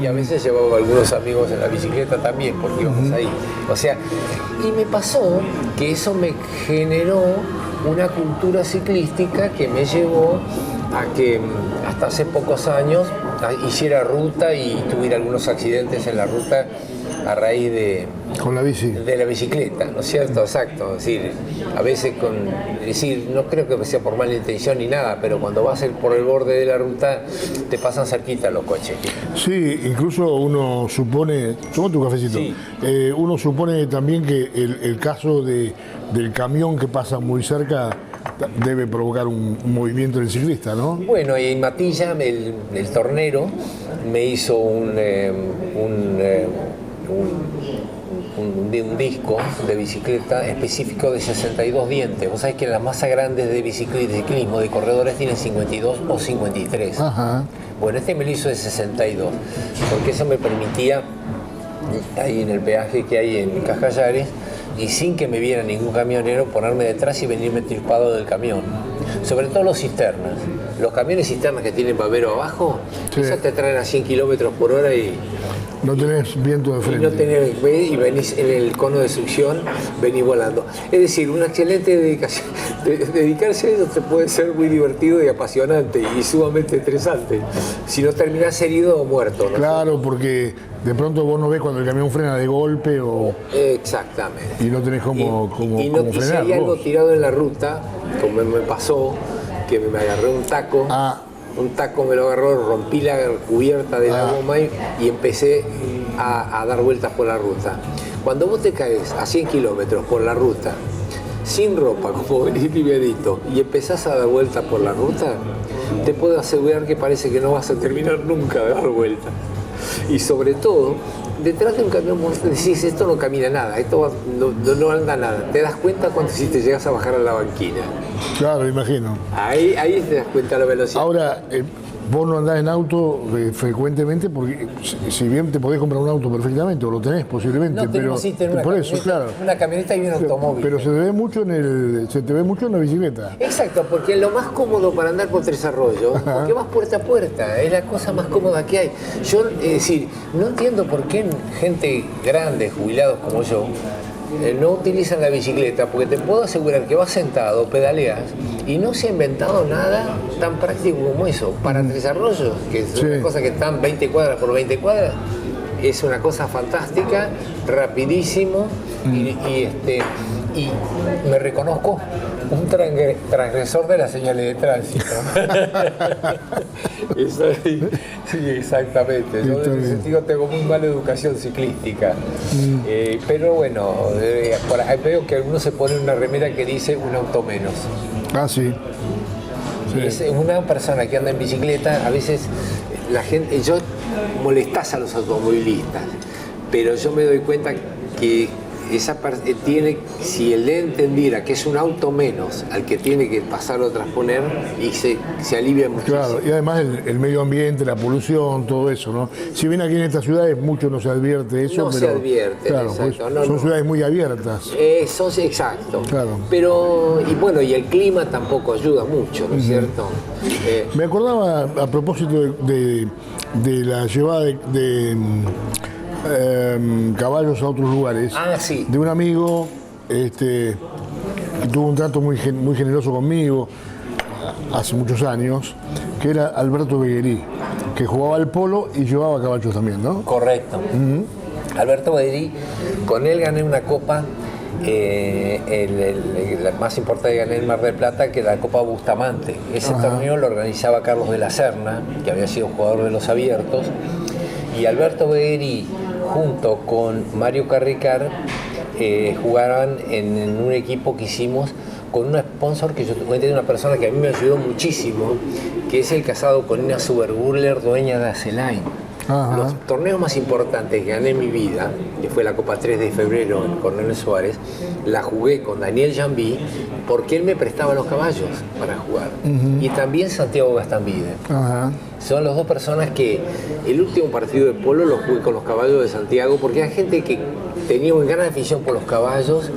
Y a veces llevaba a algunos amigos en la bicicleta también, porque íbamos ahí. O sea, y me pasó que eso me generó una cultura ciclística que me llevó a que hasta hace pocos años hiciera ruta y tuviera algunos accidentes en la ruta a raíz con la bici. De la bicicleta, ¿no es cierto? Exacto. Es decir, a veces no creo que sea por mala intención ni nada, pero cuando vas por el borde de la ruta te pasan cerquita los coches. Sí, incluso uno supone, toma tu cafecito, Sí. Uno supone también que el caso del camión que pasa muy cerca debe provocar un movimiento del ciclista, ¿no? Bueno, y en Matilla, el tornero, me hizo un disco de bicicleta específico de 62 dientes. Vos sabés que las masas grandes de ciclismo, de corredores, tienen 52 o 53. Ajá. Bueno, este me lo hizo de 62, porque eso me permitía, ahí en el peaje que hay en Cajallares, y sin que me viera ningún camionero, ponerme detrás y venirme tripado del camión. Sobre todo los cisternas. Los camiones cisternas que tienen babero abajo, sí, esos te traen a 100 kilómetros por hora y no tenés viento de frente. no tenés, y venís en el cono de succión, venís volando. Es decir, una excelente dedicación. Dedicarse a eso te puede ser muy divertido y apasionante y sumamente estresante. Si no terminás herido o muerto, ¿no? Claro, porque de pronto vos no ves cuando el camión frena de golpe o... Exactamente. Y no tenés cómo y si frenar. hay algo vos. tirado en la ruta, como me pasó, que me agarré un taco. Un taco me lo agarró, rompí la cubierta de la goma y empecé a dar vueltas por la ruta. Cuando vos te caes a 100 kilómetros por la ruta, sin ropa, como venís livianito, y empezás a dar vueltas por la ruta, te puedo asegurar que parece que no vas a terminar nunca de dar vueltas. Y sobre todo, detrás de un camión vos decís, esto no camina nada, esto no anda nada. Te das cuenta cuando si te llegas a bajar a la banquina. Claro, imagino. Ahí te das cuenta de la velocidad. Ahora, vos no andás en auto frecuentemente porque si bien te podés comprar un auto perfectamente, o lo tenés posiblemente, No, pero por eso, claro. Una camioneta y un automóvil. Pero se te ve mucho en la bicicleta. Exacto, porque es lo más cómodo para andar por Tres Arroyos, porque vas puerta a puerta, es la cosa más cómoda que hay. Yo, es decir, no entiendo por qué gente grande, jubilados como yo, no utilizan la bicicleta, porque te puedo asegurar que vas sentado, pedaleas, y no se ha inventado nada tan práctico como eso. Para Tres Arroyos, que es una cosa que están 20 cuadras por 20 cuadras, es una cosa fantástica, rapidísimo, y me reconozco un transgresor de las señales de tránsito. Sí, exactamente. Yo en ese sentido tengo muy mala educación ciclística. Pero bueno, por ahí veo que algunos se ponen una remera que dice un auto menos. Ah, sí. Es una persona que anda en bicicleta, a veces la gente, yo molestás a los automovilistas, pero yo me doy cuenta que esa parte tiene, si él entendiera que es un auto menos al que tiene que pasar o transponer, y se alivia muchísimo. Claro, y además el medio ambiente, la polución, todo eso, ¿no? Si bien aquí en estas ciudades mucho no se advierte eso, no pero se advierte, claro, exacto. Pues, son ciudades muy abiertas. Eso es exacto. Claro. Pero, y bueno, y el clima tampoco ayuda mucho, ¿no es cierto? Me acordaba a propósito de la llevada de caballos a otros lugares, Sí. de un amigo que tuvo un trato muy generoso conmigo hace muchos años, que era Alberto Beguerí, que jugaba al polo y llevaba caballos también, ¿no? Correcto. Alberto Beguerí, con él gané una copa, la más importante que gané en Mar del Plata, que la Copa Bustamante. Ese torneo lo organizaba Carlos de la Serna, que había sido jugador de los abiertos, y Alberto Beguerí junto con Mario Carricar jugaban en un equipo que hicimos con un sponsor que yo tengo, una persona que a mí me ayudó muchísimo, que es el casado con Ina Zuberburler, dueña de Acelain. Los torneos más importantes que gané en mi vida, que fue la Copa 3 de febrero en Coronel Suárez, la jugué con Daniel Jambí porque él me prestaba los caballos para jugar. Y también Santiago Gastambide. Son las dos personas que el último partido de polo lo jugué con los caballos de Santiago, porque hay gente que tenía una gran afición por los caballos,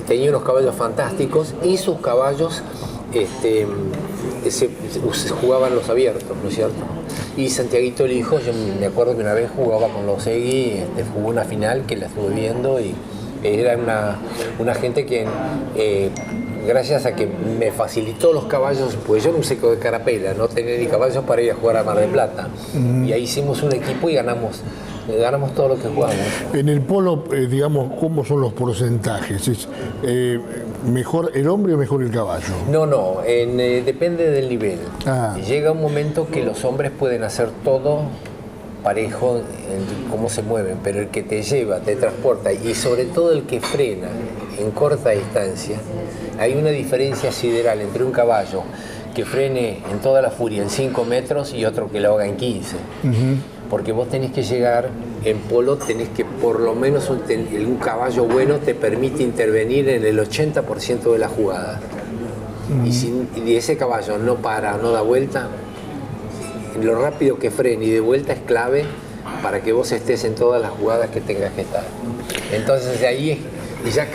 tenía unos caballos fantásticos y sus caballos se jugaban los abiertos, ¿no es cierto? Y Santiaguito el hijo, yo me acuerdo que una vez jugaba con los Egui, jugó una final que la estuve viendo y era una gente que gracias a que me facilitó los caballos, pues yo no usé de carapela, no tenía ni caballos para ir a jugar a Mar del Plata. Y ahí hicimos un equipo y ganamos todo lo que jugamos. En el polo, digamos, ¿cómo son los porcentajes? ¿Es mejor el hombre o mejor el caballo? No, depende del nivel. Llega un momento que los hombres pueden hacer todo parejo en cómo se mueven, pero el que te lleva, te transporta y sobre todo el que frena en corta distancia, hay una diferencia sideral entre un caballo que frene en toda la furia en 5 metros y otro que lo haga en 15. Porque vos tenés que llegar, en polo tenés que por lo menos un caballo bueno te permite intervenir en el 80% de la jugada. Y si ese caballo no para, no da vuelta, lo rápido que frene y de vuelta es clave para que vos estés en todas las jugadas que tengas que estar. Entonces de ahí, ya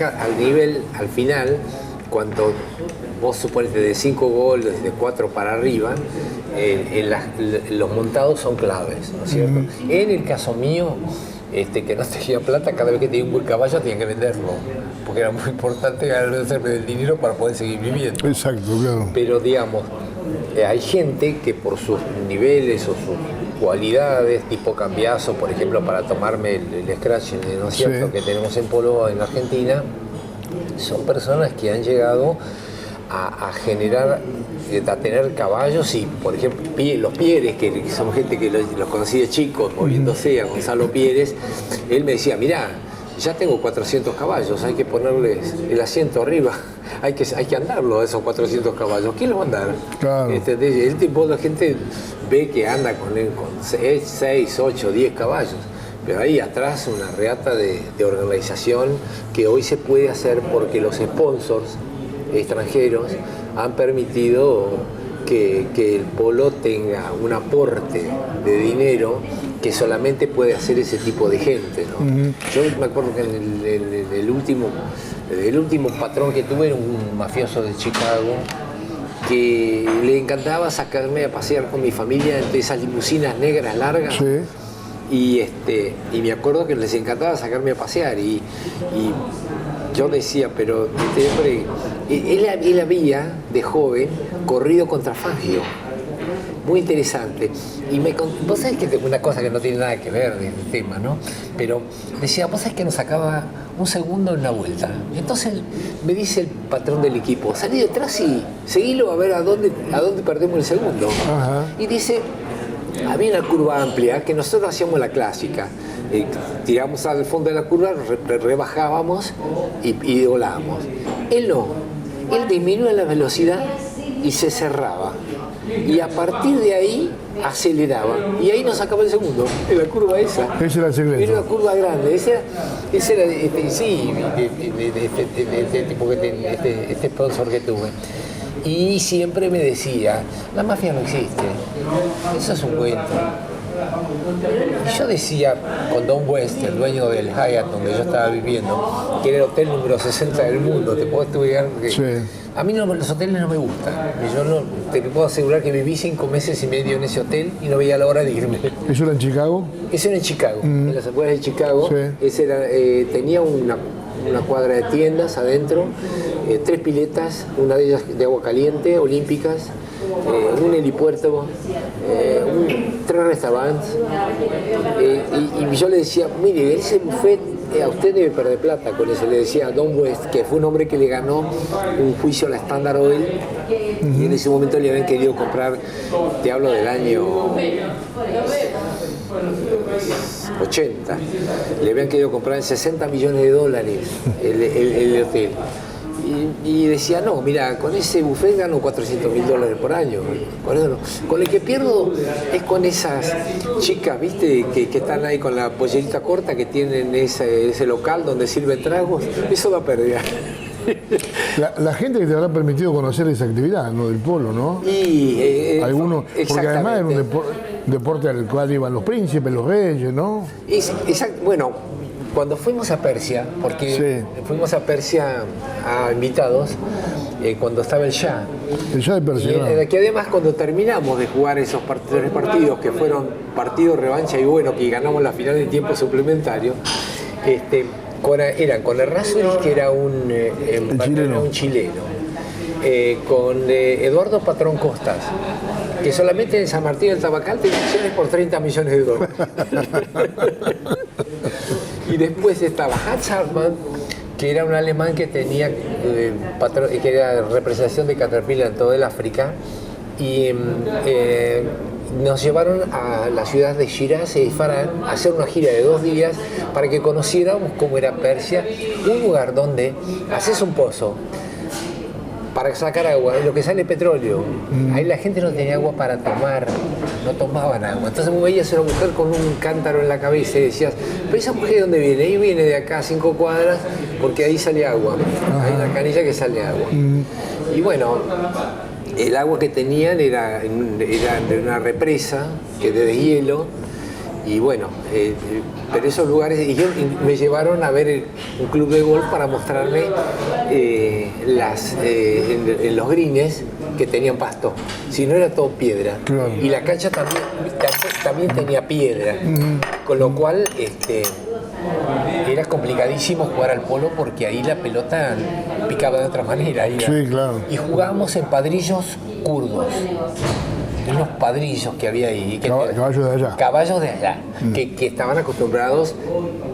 al final, cuando vos suponete de 5 goles, de 4 para arriba, los montados son claves, ¿no es cierto? En el caso mío, que no tenía plata, cada vez que tenía un buen caballo tenía que venderlo, porque era muy importante hacerme del dinero para poder seguir viviendo. Exacto, claro. Pero digamos, hay gente que por sus niveles o sus cualidades, tipo cambiazo, por ejemplo, para tomarme el scratch, ¿no es cierto?, que tenemos en polo en Argentina, son personas que han llegado a generar, a tener caballos y, por ejemplo, los Pieres, que son gente que los conocí de chicos, moviéndose a Gonzalo Pieres, él me decía, mirá, ya tengo 400 caballos, hay que ponerles el asiento arriba, hay que andarlo a esos 400 caballos. ¿Quién los va a andar? Claro. El tipo de la gente ve que anda con 6, 8, 10 caballos, pero ahí atrás una reata de organización que hoy se puede hacer porque los sponsors extranjeros han permitido que el polo tenga un aporte de dinero que solamente puede hacer ese tipo de gente, ¿no? Yo me acuerdo que el último patrón que tuve era un mafioso de Chicago que le encantaba sacarme a pasear con mi familia entre esas limusinas negras largas. Y me acuerdo que les encantaba sacarme a pasear y yo decía, pero este hombre, él había de joven corrido contra Fangio. Muy interesante. Y vos sabés que una cosa que no tiene nada que ver del tema, ¿no? Pero decía, vos sabés que nos sacaba un segundo en una vuelta. Entonces me dice el patrón del equipo, salí detrás y seguilo a ver a dónde perdemos el segundo. Y dice, había una curva amplia que nosotros hacíamos la clásica. Tiramos al fondo de la curva, rebajábamos y volábamos. Él no. Él disminuía la velocidad y se cerraba. Y a partir de ahí aceleraba. Y ahí nos sacaba el segundo, en la curva esa. Ese era el secreto. Era una curva grande. Ese era este tipo este sponsor que tuve. Y siempre me decía, la mafia no existe. Eso es un cuento. Y yo decía con Don West, el dueño del Hyatt donde yo estaba viviendo, que era el hotel número 60 del mundo, te puedo estudiar que a mí los hoteles no me gustan. Yo te puedo asegurar que viví 5 meses y medio en ese hotel y no veía la hora de irme. ¿Eso era en Chicago? Eso era en Chicago, en las afueras de Chicago. Ese era, tenía una cuadra de tiendas adentro, 3 piletas, una de ellas de agua caliente, olímpicas, un helipuerto, 3 restaurantes. Y yo le decía, mire, ese buffet a usted debe perder plata con eso. Le decía a Don West, que fue un hombre que le ganó un juicio a la Standard Oil, y en ese momento le habían querido comprar, te hablo del año 80, le habían querido comprar en $60 millones el hotel. Y decía, no, mira, con ese buffet gano $400.000 por año. Con eso no. Con el que pierdo es con esas chicas, ¿viste? Que están ahí con la pollerita corta, que tienen ese local donde sirven tragos. Eso da pérdida. La gente que te habrá permitido conocer esa actividad, ¿no? Del polo, ¿no? Y algunos, porque además era un deporte al cual iban los príncipes, los reyes, ¿no? Bueno, cuando fuimos a Persia, porque fuimos a Persia a invitados, cuando estaba el Shah. El Shah de Persia. Y que además cuando terminamos de jugar esos tres partidos, que fueron partidos, revancha y bueno, que ganamos la final en tiempo suplementario, eran con Errázuriz, que era un chileno, con Eduardo Patrón Costas, que solamente en San Martín del Tabacal tenía acciones por $30 millones. Y después estaba Hans Hartmann, que era un alemán que tenía que era representación de Caterpillar en todo el África, y nos llevaron a la ciudad de Shiraz y Farán a hacer una gira de 2 días para que conociéramos cómo era Persia, un lugar donde haces un pozo para sacar agua, lo que sale petróleo. Ahí la gente no tenía agua para tomar, no tomaban agua. Entonces vos veías a una mujer con un cántaro en la cabeza y decías, pero esa mujer ¿de dónde viene? Y viene de acá a 5 cuadras porque ahí sale agua. Hay una canilla que sale agua. Y bueno, el agua que tenían era de una represa que de deshielo. Y bueno, pero esos lugares, y me llevaron a ver un club de golf para mostrarme en los greens que tenían pasto. Si no, era todo piedra. Claro. Y la cancha también tenía piedra. Con lo cual era complicadísimo jugar al polo porque ahí la pelota picaba de otra manera. Sí, claro. Y jugábamos en padrillos kurdos. Unos padrillos que había ahí. Caballos de allá. Caballos de allá, que estaban acostumbrados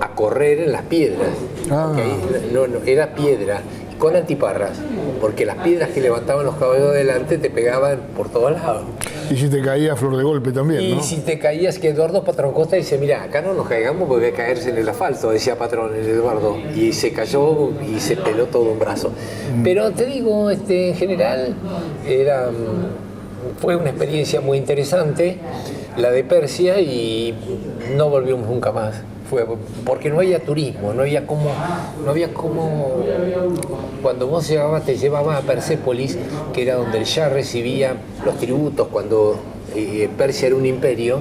a correr en las piedras. Ahí no, era piedra, con antiparras, porque las piedras que levantaban los caballos adelante te pegaban por todos lados. Y si te caía a flor de golpe también, y ¿no? si te caías, que Eduardo Patrón Costa dice, mira, acá no nos caigamos porque voy a caerse en el asfalto, decía Patrón, el Eduardo. Y se cayó y se peló todo un brazo. Pero te digo, en general, fue una experiencia muy interesante, la de Persia, y no volvimos nunca más. Porque no había turismo, no había como cuando vos te llevabas a Persépolis, que era donde el Shah recibía los tributos cuando Persia era un imperio.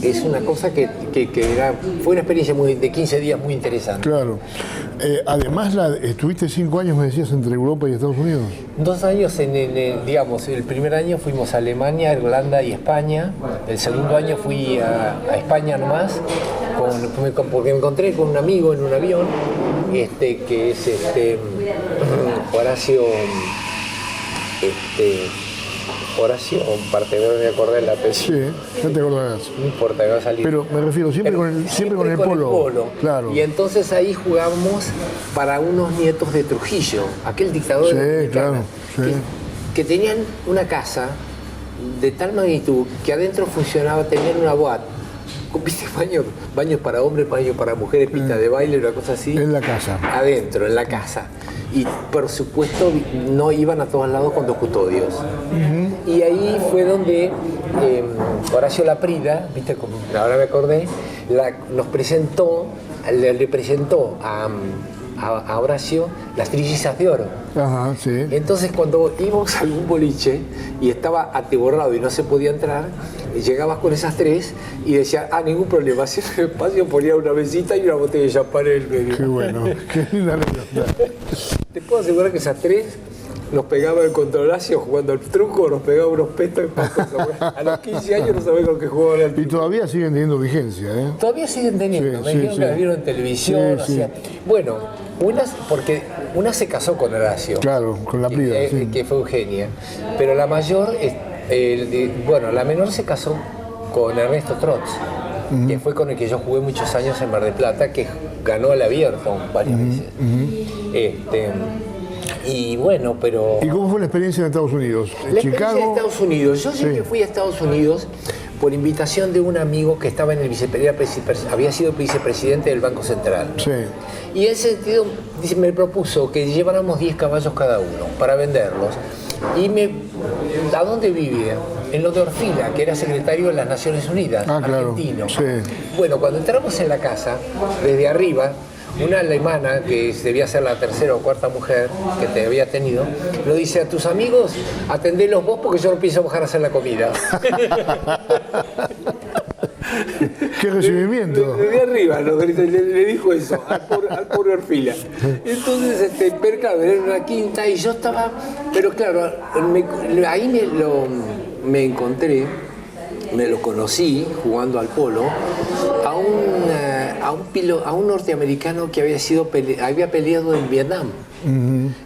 Es una cosa que fue una experiencia de 15 días muy interesante. Claro. Además, estuviste 5 años, me decías, entre Europa y Estados Unidos. 2 años, digamos, el primer año fuimos a Alemania, Irlanda y España. El segundo año fui a España nomás, porque me encontré con un amigo en un avión, que es Horacio, parte de me acordé de la apellido. Sí, ya te acordarás. No importa, va a salir. Pero me refiero siempre con el polo. Claro. Y entonces ahí jugábamos para unos nietos de Trujillo, aquel dictador claro, que tenían una casa de tal magnitud que adentro tenían una boate. ¿Viste? Baños para hombres, baños para mujeres, pista de baile, una cosa así. En la casa. Adentro, en la casa. Y por supuesto no iban a todos lados con 2 custodios. Y ahí fue donde Horacio Laprida, ¿viste? Ahora me acordé, le presentó a Horacio las trillizas de oro. Ajá, sí. Entonces cuando íbamos a algún boliche y estaba atiborrado y no se podía entrar, llegabas con esas 3 y decía, ningún problema, si el espacio ponía una mesita y una botella de champán en el medio. Qué bueno, qué linda anécdota. Te puedo asegurar que esas 3 nos pegaba el controlacio jugando al truco, nos pegaba unos petos. A los 15 años no sabés con qué jugaban al truco. Y todavía siguen teniendo vigencia, ¿eh? Todavía siguen teniendo. Me dijeron que las vieron en televisión. Sí. Bueno, porque una se casó con Horacio. Claro, con Laprida, que fue Eugenia. Pero la mayor, la menor se casó con Ernesto Trotz, que fue con el que yo jugué muchos años en Mar del Plata, que ganó el Abierto varias veces. Y bueno, pero... ¿Y cómo fue la experiencia en Estados Unidos? La experiencia en Estados Unidos. Yo siempre fui a Estados Unidos por invitación de un amigo que estaba en el había sido vicepresidente del Banco Central. Sí. Y en ese sentido me propuso que lleváramos 10 caballos cada uno para venderlos. Y ¿a dónde vivía? En lo de Orfila, que era secretario de las Naciones Unidas, argentino. Claro. Sí. Bueno, cuando entramos en la casa, desde arriba, una alemana, que debía ser la 3ª o 4ª mujer que te había tenido, lo dice: a tus amigos, atendelos vos porque yo no pienso bajar a hacer la comida. ¡Qué recibimiento! De arriba, ¿no? Le dijo eso al pobre Orfila. Entonces, pero claro, era una quinta y yo estaba, pero claro, ahí me encontré, me lo conocí jugando al polo a un norteamericano que había peleado en Vietnam,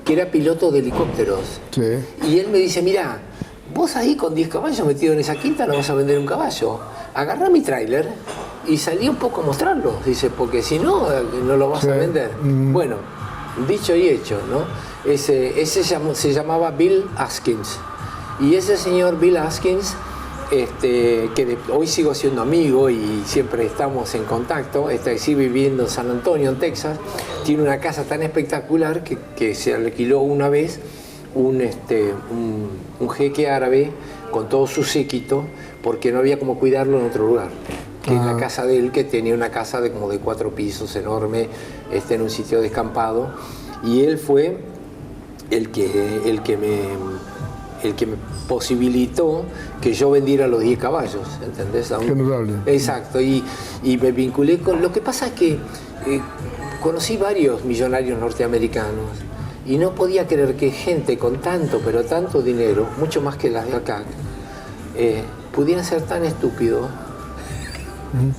que era piloto de helicópteros. Sí. Y él me dice, mira, vos ahí con 10 caballos metido en esa quinta no vas a vender un caballo. Agarrá mi tráiler y salí un poco a mostrarlo, dice, porque si no, no lo vas a vender. Bueno, dicho y hecho, ¿no? Ese se llamaba Bill Askins. Y ese señor Bill Askins, que hoy sigo siendo amigo y siempre estamos en contacto, sigue viviendo en San Antonio, en Texas, tiene una casa tan espectacular que se alquiló una vez un jeque árabe con todo su séquito, porque no había como cuidarlo en otro lugar. Que es la casa de él, que tenía una casa como de 4 pisos, enorme, en un sitio descampado, y él fue el que me posibilitó que yo vendiera los 10 caballos, ¿entendés? Qué notable. Exacto, y me vinculé con... Lo que pasa es que conocí varios millonarios norteamericanos y no podía creer que gente con tanto, pero tanto dinero, mucho más que las de acá, pudieran ser tan estúpidos.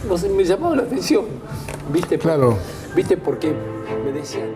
No sé, me llamaba la atención, ¿viste? Claro. ¿Viste? Porque me decían...